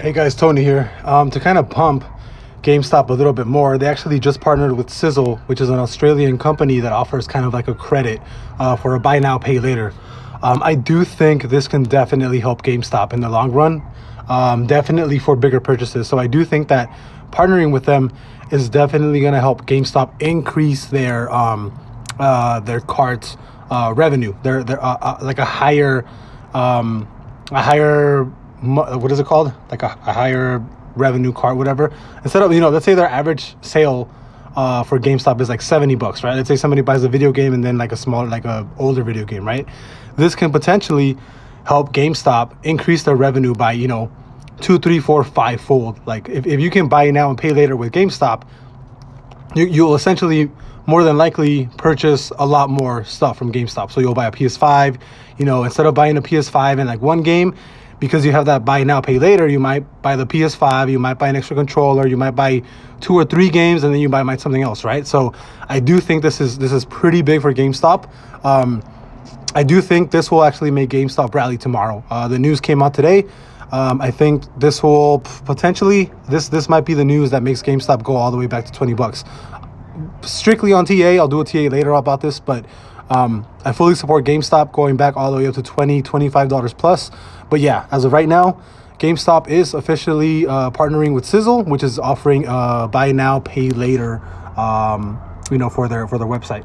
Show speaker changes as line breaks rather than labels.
Hey guys, Tony here. To kind of pump GameStop a little bit more, they actually just partnered with Sizzle, which is an Australian company that offers kind of like a credit for a buy now, pay later. I do think this can definitely help GameStop in the long run, definitely for bigger purchases. So I do think that partnering with them is definitely going to help GameStop increase their cart's revenue. They're like a higher what is it called? Like a higher revenue cart, whatever. Instead of, let's say their average sale for GameStop is like $70, right? Let's say somebody buys a video game and then like a older video game, right? This can potentially help GameStop increase their revenue by, 2, 3, 4, 5-fold. Like if you can buy now and pay later with GameStop, you'll essentially more than likely purchase a lot more stuff from GameStop. So you'll buy a PS5, instead of buying a PS5 and like one game, because you have that buy now, pay later, you might buy the PS5, you might buy an extra controller, you might buy 2 or 3 games, and then you might something else, right? So I do think this is pretty big for GameStop. I do think this will actually make GameStop rally tomorrow. The news came out today. I think this will potentially, this might be the news that makes GameStop go all the way back to $20. Strictly on TA, I'll do a TA later about this, but I fully support GameStop going back all the way up to $20, $25 plus. But yeah, as of right now, GameStop is officially partnering with Sizzle, which is offering buy now, pay later, for their website.